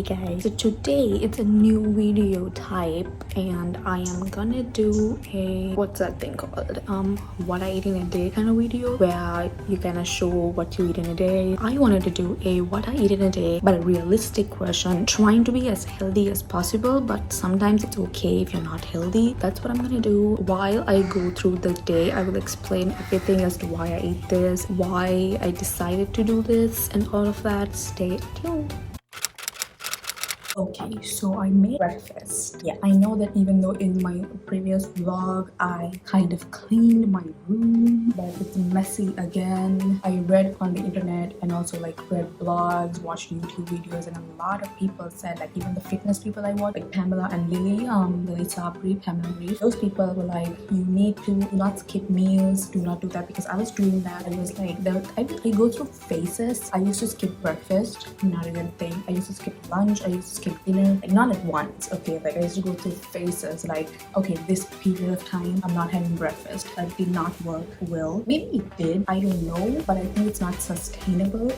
guys, so today it's a new video type and I am gonna do a what's that thing called, what I eat in a day kind of video where you kind of show what you eat in a day. I wanted to do a what I eat in a day but a realistic version, trying to be as healthy as possible, but sometimes it's okay if you're not healthy. That's what I'm gonna do. While I go through the day, I will explain everything as to why I eat this, why I decided to do this, and all of that. Stay tuned. Okay, so I made breakfast. Yeah, I know that even though in my previous vlog I kind of cleaned my room, but it's messy again. I read on the internet and also like read blogs, watched YouTube videos, and a lot of people said, like even the fitness people I watch, like Pamela and Lily Sabri, Pamela and Reef, those people were like, you need to not skip meals, do not do that, because I was doing that. I was like, I go through phases. I used to skip breakfast, not a good thing. I used to skip lunch, I used to skip dinner, like not at once. Okay, like I used to go through phases, like okay, this period of time I'm not having breakfast. That did not work well. Maybe it did, I don't know, but I think it's not sustainable.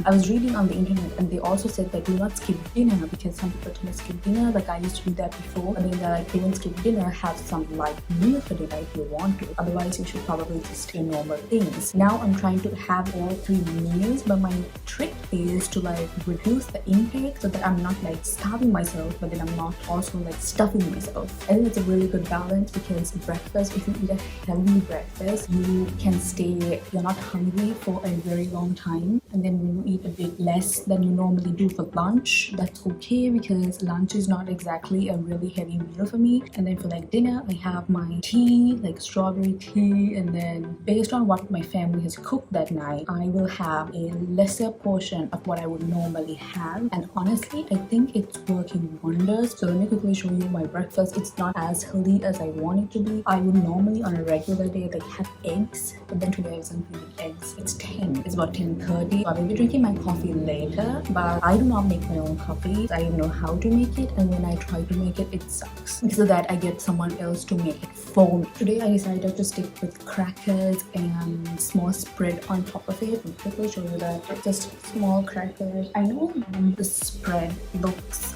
I was reading on the internet and they also said that do not skip dinner, because some people tend to skip dinner. Like I used to do that before, but then they're like, don't skip dinner, have some light meal for dinner if you want to, otherwise you should probably just do normal things. Now I'm trying to have all 3 meals, but my trick is to like reduce the intake so that I'm not like starving myself, but then I'm not also like stuffing myself. I think it's a really good balance, because breakfast, if you eat a healthy breakfast, you can stay, you're not hungry for a very long time. And then when you eat a bit less than you normally do for lunch, that's okay, because lunch is not exactly a really heavy meal for me. And then for like dinner, I have my tea, like strawberry tea, and then based on what my family has cooked that night, I will have a lesser portion of what I would normally have. And honestly, I think it's working wonders. So let me quickly show you my breakfast. It's not as healthy as I want it to be. I would normally on a regular day like have eggs, but then today I wasn't eating eggs. It's about 10:30. So I will be drinking my coffee later, but I do not make my own coffee. I don't know how to make it, and when I try to make it, it sucks. Because of that, I get someone else to make it for me. Today I decided to stick with crackers and small spread on top of it. I'll quickly show you that. Just small crackers. I know the spread looks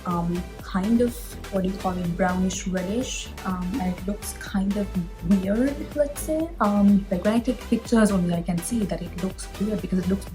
kind of, what do you call it, brownish reddish, and it looks kind of weird, let's say. Like when I take pictures only, I can see that it looks weird, because it looks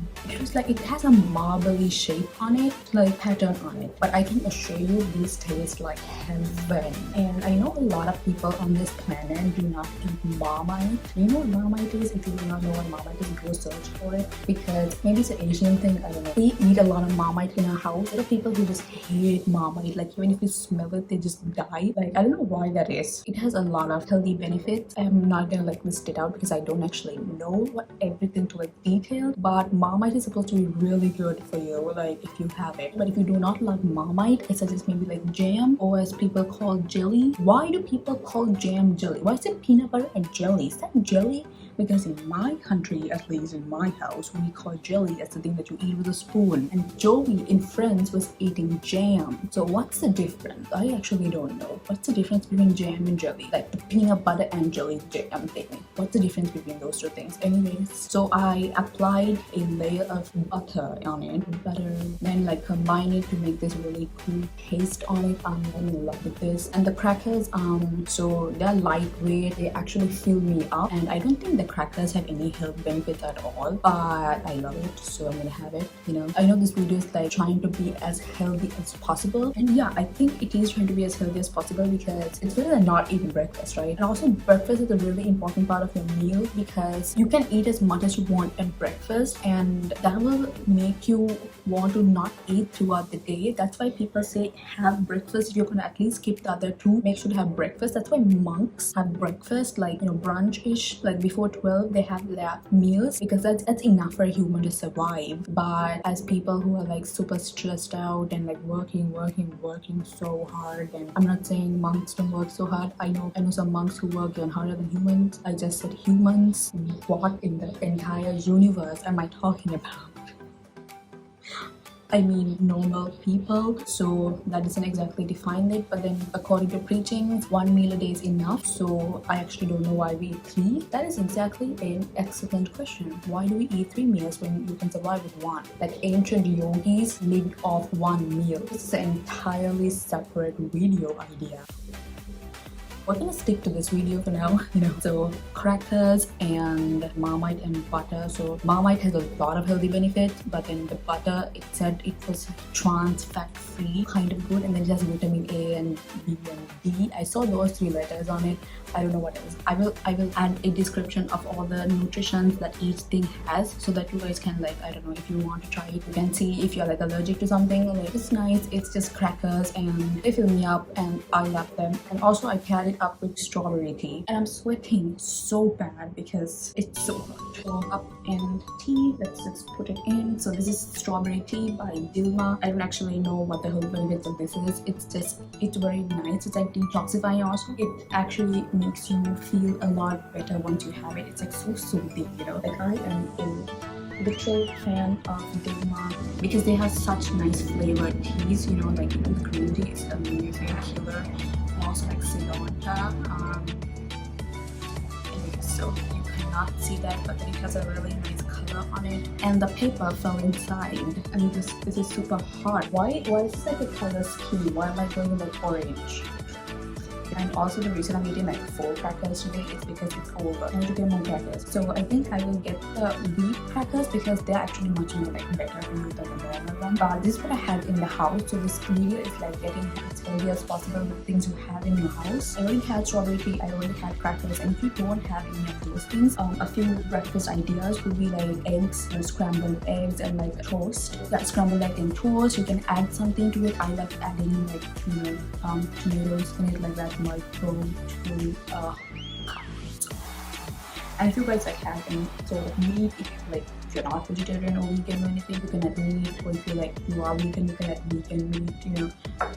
like it has a marbly shape on it, like pattern on it. But I can assure you this tastes like heaven. And I know a lot of people on this planet do not eat Marmite. You know what Marmite is? If you do not know what Marmite is, go search for it, because maybe it's an Asian thing, I don't know. We eat a lot of Marmite in our house. There are people who just hate Marmite, like even if you smell it, they just die. Like I don't know why that is. It has a lot of healthy benefits. I'm not gonna like list it out because I don't actually know what everything to like detail, but Marmite is supposed to be really good for you, like if you have it. But if you do not love Marmite, I suggest maybe like jam, or as people call jelly. Why do people call jam jelly? Why is it peanut butter and jelly? Is that jelly? Because in my country, at least in my house, we call jelly as the thing that you eat with a spoon. And Joey in France was eating jam. So what's the difference? I actually don't know. What's the difference between jam and jelly? Like the peanut butter and jelly jam thing. What's the difference between those 2 things? Anyways, so I applied a layer of butter on it. Butter, then like combine it to make this really cool taste on it. I'm in love with this. And the crackers, so they're lightweight. They actually fill me up. And I don't think the crackers have any health benefits at all, but I love it, so I'm gonna have it. You know, I know this video is like trying to be as healthy as possible, and yeah, I think it is trying to be as healthy as possible, because it's better than not eating breakfast, right? And also breakfast is a really important part of your meal, because you can eat as much as you want at breakfast, and that will make you want to not eat throughout the day. That's why people say have breakfast. If you're gonna at least skip the other 2, make sure to have breakfast. That's why monks have breakfast, like, you know, brunch-ish, like before 12 they have their meals, because that's enough for a human to survive. But as people who are like super stressed out and like working so hard, and I'm not saying monks don't work so hard, I know some monks who work even harder than humans. I just said humans. What in the entire universe am I talking about? I mean normal people, so that doesn't exactly define it. But then according to preachings, 1 meal a day is enough. So I actually don't know why we eat 3. That is exactly an excellent question. Why do we eat 3 meals when you can survive with 1? Like ancient yogis lived off 1 meal. This is an entirely separate video idea. We're gonna stick to this video for now, So crackers and Marmite and butter. So Marmite has a lot of healthy benefits, but then the butter, it said it was trans fat free, kind of good, and then it has vitamin A and B and D. I saw those 3 letters on it. I don't know what else. I will add a description of all the nutrition that each thing has, so that you guys can, like, I don't know, if you want to try it, you can see if you're like allergic to something. Like, it's nice. It's just crackers and they fill me up and I love them. And also I paired it up with strawberry tea, and I'm sweating so bad because it's so hot. So up and tea, let's just put it in. So this is strawberry tea by Dilma. I don't actually know what the whole benefits of this is. It's very nice. It's like detoxifying also. It actually makes you feel a lot better once you have it. It's like so soothing, Like I am a literal fan of Dilma because they have such nice flavored teas, like the green tea is amazing, killer. And also like Ceylon. So you cannot see that, but then it has a really nice color on it, and the paper fell inside. And this is super hard. Why is this like a color scheme? Why am I going like orange? And also the reason I'm eating like 4 crackers today is because it's over. I need to get more crackers. So I think I will get the wheat crackers because they're actually much more like better than the normal one. This is what I have in the house. So this video is like getting as healthy as possible with things you have in your house. I already had strawberry tea, I already had crackers, and if you don't have any of those things, a few breakfast ideas would be like eggs, scrambled eggs, and like toast. Yeah, scrambled egg and toast. You can add something to it. I like adding like tomatoes in it, like that. And if you guys like have any sort of meat, if you're not vegetarian or vegan or anything, you can add meat. Or if you are vegan, you can add vegan meat,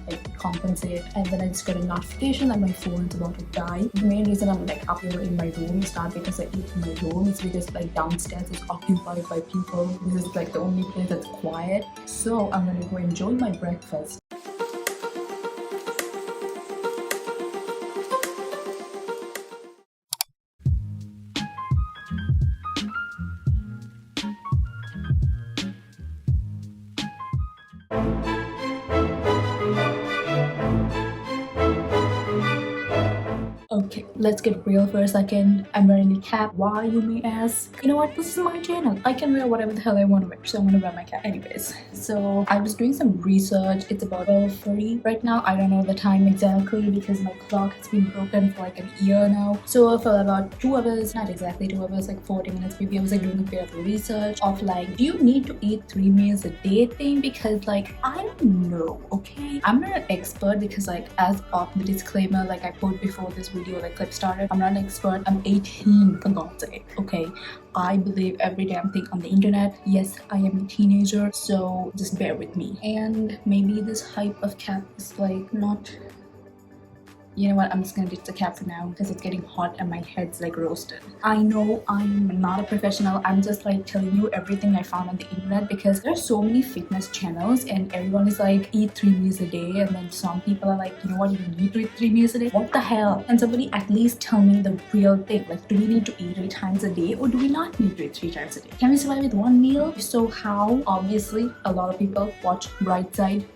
like compensate. And then I just got a notification that my phone is about to die. The main reason I'm like up here in my room is not because I eat in my room, it's because like downstairs is occupied by people. This is like the only place that's quiet. So I'm gonna go enjoy my breakfast. Okay, let's get real for a second. I'm wearing a cap. Why, you may ask? You know what? This is my channel. I can wear whatever the hell I want to wear. So I'm gonna wear my cap. Anyways, so I was doing some research. It's about 12:30 right now. I don't know the time exactly because my clock has been broken for like an year now. So for about 2 hours, not exactly 2 hours, like 40 minutes maybe, I was like doing a bit of research of like, do you need to eat 3 meals a day thing? Because like, I don't know, okay? I'm not an expert because like, as of the disclaimer, like I put before this video, like clip started, I'm not an expert. I'm 18, for God's sake, okay? I believe every damn thing on the internet. Yes, I am a teenager, so just bear with me. And maybe this hype of cap is like not... You know what, I'm just gonna ditch the cap for now because it's getting hot and my head's like roasted. I know I'm not a professional. I'm just like telling you everything I found on the internet because there's so many fitness channels and everyone is like, eat 3 meals a day, and then some people are like, you know what, you need to eat 3 meals a day. What the hell? Can somebody at least tell me the real thing? Like, do we need to eat 3 times a day or do we not need to eat 3 times a day? Can we survive with 1 meal? So how? Obviously, a lot of people watch Brightside,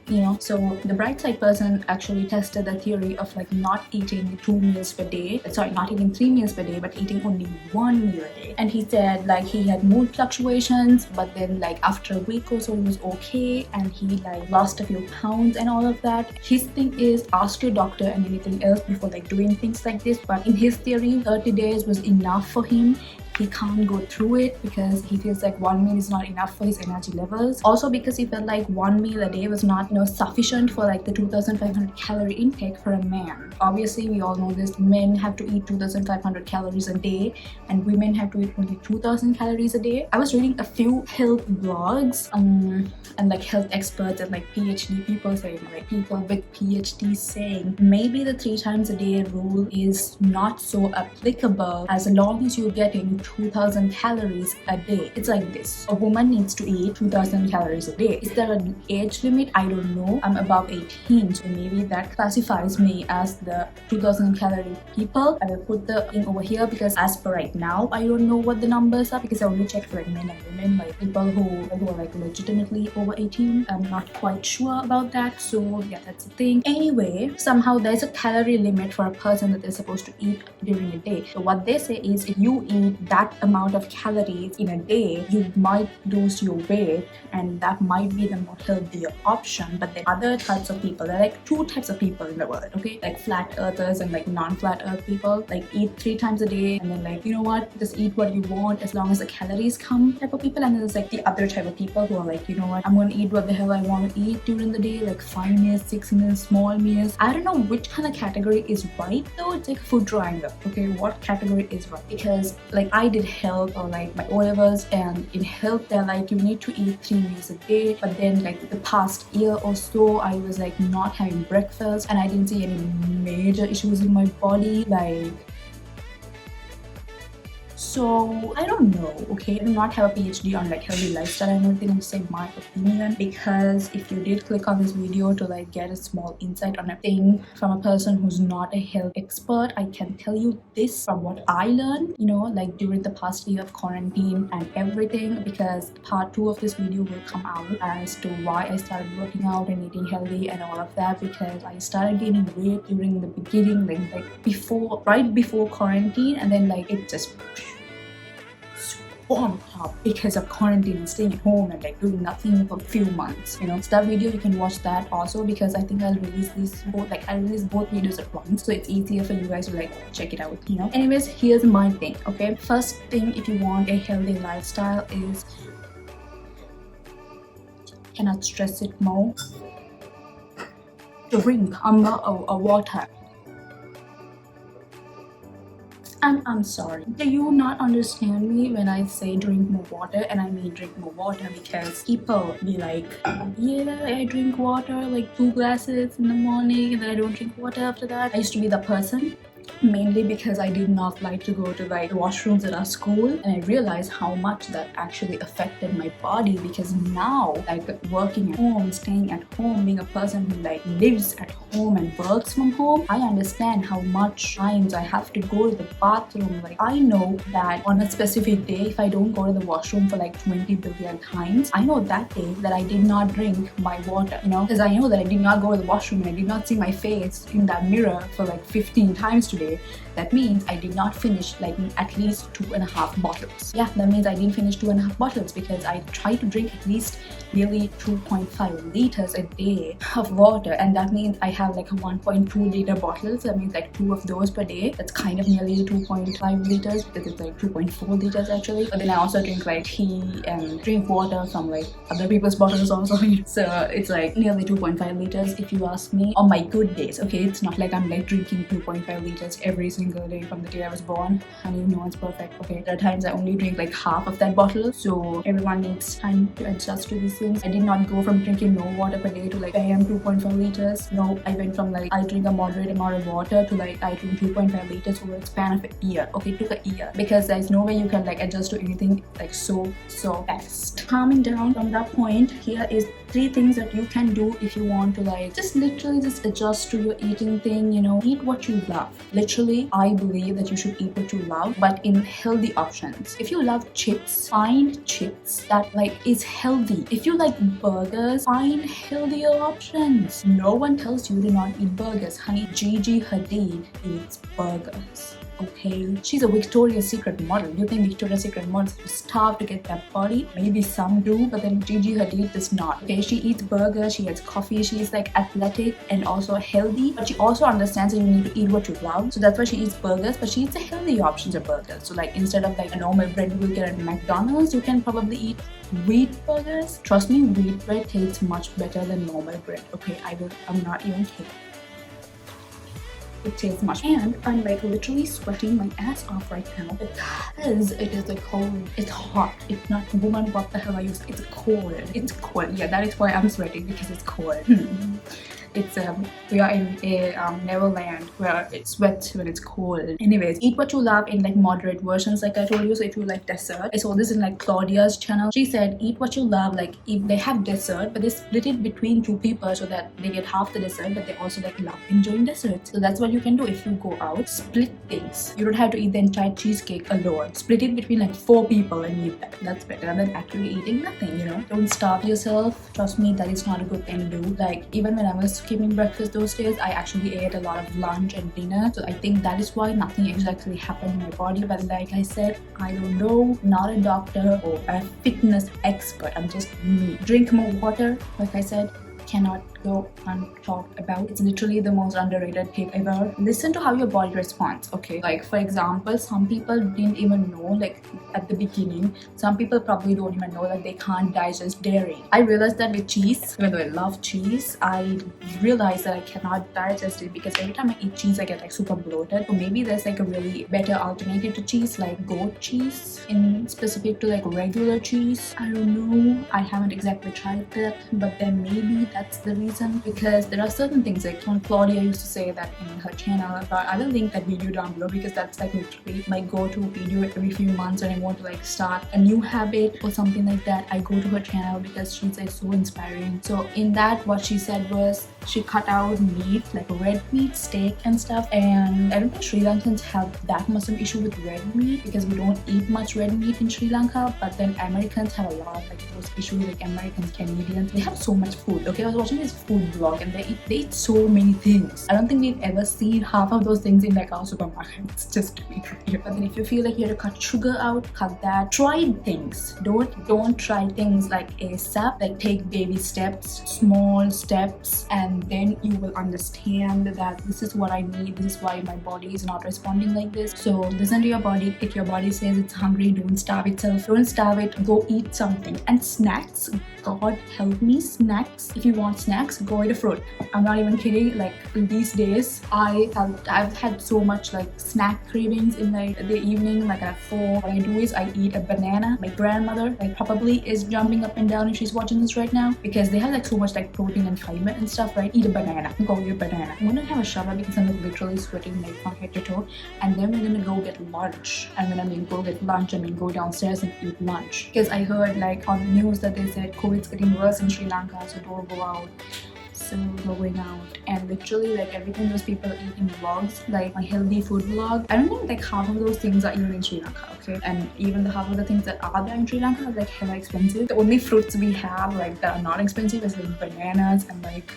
So the Brightside person actually tested the theory of like not eating 2 meals per day. Sorry, not eating 3 meals per day, but eating only 1 meal a day. And he said like he had mood fluctuations, but then like after a week or so he was okay and he like lost a few pounds and all of that. His thing is, ask your doctor and anything else before like doing things like this. But in his theory, 30 days was enough for him. He can't go through it because he feels like 1 meal is not enough for his energy levels. Also because he felt like 1 meal a day was not, sufficient for like the 2,500 calorie intake for a man. Obviously, we all know this. Men have to eat 2,500 calories a day and women have to eat only 2,000 calories a day. I was reading a few health blogs and like health experts and like PhD people saying, like people with PhDs saying, maybe the 3 times a day rule is not so applicable as long as you're getting 2,000 calories a day. It's like this. A woman needs to eat 2,000 calories a day. Is there an age limit? I don't know. I'm above 18, so maybe that classifies me as the 2,000 calorie people. I will put the thing over here because as per right now, I don't know what the numbers are because I only checked for like men and women, like people who are like legitimately over 18. I'm not quite sure about that. So yeah, that's the thing. Anyway, somehow there's a calorie limit for a person that they're supposed to eat during a day. So what they say is if you eat that amount of calories in a day, you might lose your weight, and that might be the more healthier option. But there are other types of people. There are like two types of people in the world, okay? Like flat earthers and like non-flat earth people. Like eat 3 times a day and then like, you know what, just eat what you want as long as the calories come type of people. And then there's like the other type of people who are like, you know what, I'm gonna eat what the hell I want to eat during the day, like 5 meals, 6 meals, small meals. I don't know which kind of category is right though. It's like food triangle, okay? What category is right? Because like I did health or like my O-levels, and in health they're like you need to eat 3 meals a day. But then like the past year or so I was like not having breakfast and I didn't see any major issues in my body. Like, so I don't know, okay? I do not have a PhD on like healthy lifestyle and everything. I'm just saying my opinion, because if you did click on this video to like get a small insight on a thing from a person who's not a health expert, I can tell you this from what I learned, you know, like during the past year of quarantine and everything, because part 2 of this video will come out as to why I started working out and eating healthy and all of that, because I started gaining weight during the beginning, right before quarantine, and then like it just on top because of quarantine and staying at home and like doing nothing for a few months, you know. So that video, you can watch that also, because I think I'll release both videos at once, so it's easier for you guys to like check it out, you know. Anyways, here's my thing, okay? First thing, if you want a healthy lifestyle, is, cannot stress it more, drink a water. I'm sorry. Do you not understand me when I say drink more water? And I mean drink more water, because people be like, yeah, I drink water like 2 glasses in the morning and then I don't drink water after that. I used to be the person, mainly because I did not like to go to like the washrooms at our school, and I realized how much that actually affected my body, because now like working at home, staying at home, being a person who like lives at home and works from home, I understand how much times I have to go to the bathroom. Like I know that on a specific day, if I don't go to the washroom for like 20 billion times, I know that day that I did not drink my water, you know, because I know that I did not go to the washroom and I did not see my face in that mirror for like 15 times today. That means I did not finish like at least 2.5 bottles. Yeah, that means I didn't finish 2.5 bottles, because I try to drink at least nearly 2.5 liters a day of water, and that means I have like a 1.2 liter bottles. That means like 2 of those per day. That's kind of nearly 2.5 liters, because it's like 2.4 liters actually. But then I also drink like tea and drink water from like other people's bottles also. So it's like nearly 2.5 liters if you ask me, on my good days, okay? It's not like I'm like drinking 2.5 liters every single day from the day I was born. And you know it's perfect, okay? There are times I only drink like half of that bottle, so everyone needs time to adjust to these things. I did not go from drinking no water per day to like bam 2.5 liters. No, I went from like I drink a moderate amount of water to like I drink 2.5 liters over a span of a year. Okay, it took a year, because there's no way you can like adjust to anything like so fast. Calming down from that point, here is 3 things that you can do if you want to like just literally just adjust to your eating thing, you know. Eat what you love. Literally, I believe that you should eat what you love, but in healthy options. If you love chips, find chips that like is healthy. If you like burgers, find healthier options. No one tells you to not eat burgers, honey. Gigi Hadid eats burgers. Okay, she's a Victoria's Secret model. You think Victoria's Secret models starve to get that body? Maybe some do, but then Gigi Hadid does not. Okay, she eats burgers, she has coffee, she's like athletic and also healthy, but she also understands that you need to eat what you love. So that's why she eats burgers, but she eats the healthy options of burgers. So like instead of like a normal bread you will get at McDonald's, you can probably eat wheat burgers. Trust me, wheat bread tastes much better than normal bread. Okay, I'm not even kidding. It tastes much, and I'm like literally sweating my ass off right now because it is like cold. It's hot. It's not, woman, what the hell are you saying? It's cold. It's cold. Yeah, that is why I'm sweating, because it's cold. it's we are in a Neverland where it's wet when it's cold. Anyways, eat what you love in like moderate versions, like I told you. So if you like dessert, I saw this in like Claudia's channel. She said eat what you love, like if they have dessert but they split it between two people so that they get half the dessert, but they also like love enjoying dessert. So that's what you can do if you go out. Split things. You don't have to eat the entire cheesecake alone. Split it between like 4 people and eat that. That's better than actually eating nothing, you know. Don't starve yourself. Trust me, that is not a good thing to do. Like even when I was skipping breakfast those days, I actually ate a lot of lunch and dinner. So I think that is why nothing exactly happened in my body. But like I said, I don't know, not a doctor or a fitness expert. I'm just me. Drink more water, like I said, cannot go untalked about. It's literally the most underrated tip ever. Listen to how your body responds, okay? Like for example, some people didn't even know, like at the beginning, some people probably don't even know that they can't digest dairy. I realized that with cheese, even though I love cheese, I realized that I cannot digest it because every time I eat cheese, I get like super bloated. So maybe there's like a really better alternative to cheese, like goat cheese, in specific to like regular cheese. I don't know. I haven't exactly tried that, but then maybe that's the reason, because there are certain things like Claudia used to say that in her channel. But I will link that video down below because that's like literally my go-to video every few months when I want to like start a new habit or something like that. I go to her channel because she's like so inspiring. So in that, what she said was she cut out meat, like red meat, steak and stuff. And I don't think Sri Lankans have that much of an issue with red meat because we don't eat much red meat in Sri Lanka. But then Americans have a lot of like those issues, like Americans, Canadians, they have so much food. Okay, I was watching this food vlog and they eat so many things. I don't think we've ever seen half of those things in like our supermarkets, just to be clear. But then if you feel like you have to cut sugar out, cut that. Try things. Don't try things like ASAP. Like take baby steps, small steps, and then you will understand that this is what I need. This is why my body is not responding like this. So listen to your body. If your body says it's hungry, don't starve itself. Don't starve it. Go eat something. And snacks, God help me, snacks. If you want snacks, go eat a fruit. I'm not even kidding. Like these days, I've had so much like snack cravings in like the evening. Like at 4, what I do is I eat a banana. My grandmother like probably is jumping up and down if she's watching this right now because they have like so much like protein and fiber and stuff, right? Eat a banana. Go eat a banana. I'm gonna have a shower because I'm like literally sweating like from head to toe. And then we're gonna go get lunch. And when I mean go get lunch, I mean go downstairs and eat lunch. Because I heard like on the news that they said COVID's getting worse in Sri Lanka, so don't go out. So going out, and literally like everything those people eat in vlogs, like my healthy food vlog, I don't think like half of those things are even in Sri Lanka, okay? And even the half of the things that are there in Sri Lanka are like hella expensive. The only fruits we have like that are not expensive is like bananas and like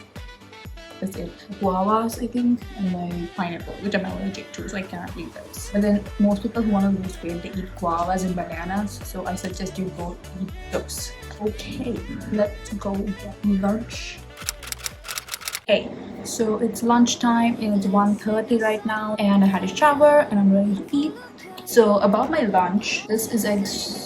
that's it, guavas I think, and like pineapple, which I'm allergic to, so I cannot eat those. But then most people who want to lose weight, they eat guavas and bananas, so I suggest you go eat those. Okay, let's go get lunch. Hey, so it's lunchtime and it's 1:30 right now, and I had a shower and I'm ready to eat. So about my lunch, this is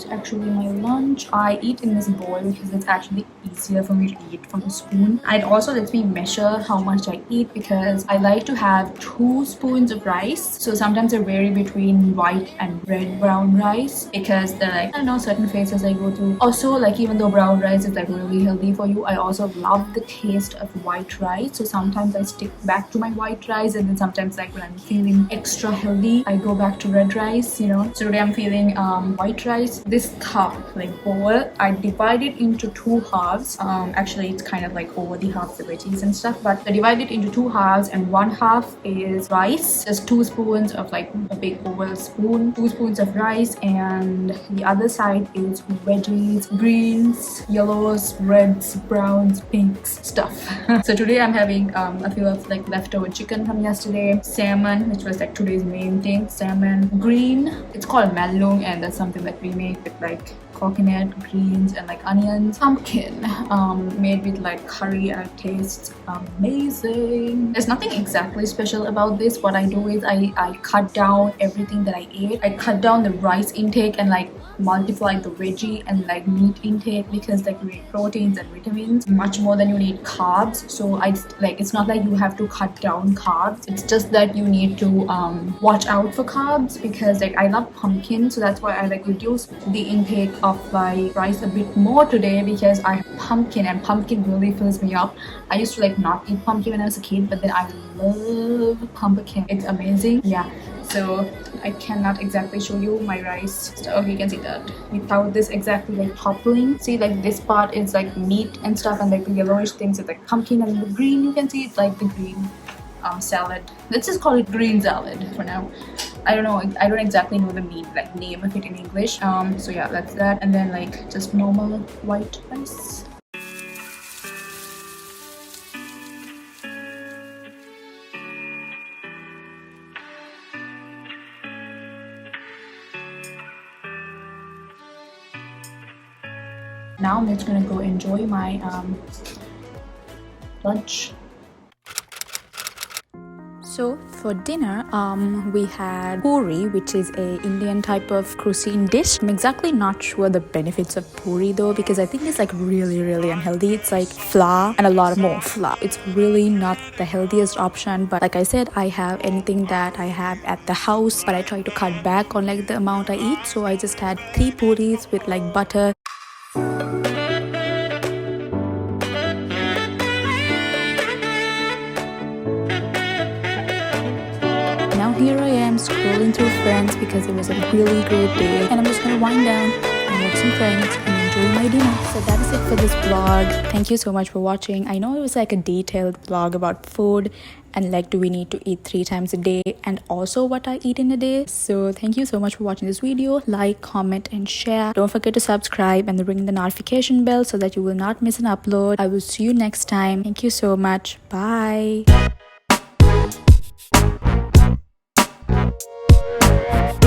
actually my lunch. I eat in this bowl because it's actually easier for me to eat from a spoon. And it also lets me measure how much I eat because I like to have 2 spoons of rice. So sometimes I vary between white and red brown rice because they're like, I know, certain phases I go through. Also, like even though brown rice is like really healthy for you, I also love the taste of white rice. So sometimes I stick back to my white rice, and then sometimes like when I'm feeling extra healthy, I go back to red rice, you know. So today I'm feeling white rice. This cup, like bowl, I divide it into 2 halves. Actually it's kind of like over the half the veggies and stuff, but I divide it into 2 halves, and 1 half is rice, just 2 spoons of like a big oval spoon, 2 spoons of rice, and the other side is veggies, greens, yellows, reds, browns, pinks stuff. So today I'm having a few of like leftover chicken from yesterday, salmon, which was like today's main thing, salmon, green, it's called malung, and that's something that we make with like coconut, greens, and like onions, pumpkin, made with like curry, and it tastes amazing. There's nothing exactly special about this. What I do is I cut down everything that I ate. I cut down the rice intake and like multiply the veggie and like meat intake because like you need proteins and vitamins much more than you need carbs. So I like, it's not like you have to cut down carbs, it's just that you need to watch out for carbs because like I love pumpkin, so that's why I like reduce the intake of like rice a bit more today because I have pumpkin, and pumpkin really fills me up. I used to like not eat pumpkin when I was a kid, but then I love pumpkin. It's amazing. Yeah, so I cannot exactly show you my rice. So, okay, you can see that without this exactly like toppling. See, like this part is like meat and stuff, and like the yellowish things is like pumpkin, and the green you can see it's like the green salad. Let's just call it green salad for now. I don't know, I don't exactly know the name of it in English. So yeah, that's that. And then like just normal white rice. Now I'm just gonna go enjoy my lunch. So for dinner, we had puri, which is a Indian type of cuisine dish. I'm exactly not sure the benefits of puri though, because I think it's like really unhealthy. It's like flour and a lot more flour. It's really not the healthiest option, but like I said, I have anything that I have at the house, but I try to cut back on like the amount I eat. So I just had 3 puris with like butter. Now here I am scrolling through Friends because it was a really great day, and I'm just gonna wind down and watch some Friends and enjoy my dinner. So that is it for this vlog. Thank you so much for watching. I know it was like a detailed vlog about food and like do we need to eat 3 times a day and also what I eat in a day. So thank you so much for watching this video. Like, comment and share. Don't forget to subscribe and ring the notification bell so that you will not miss an upload. I will see you next time. Thank you so much. Bye.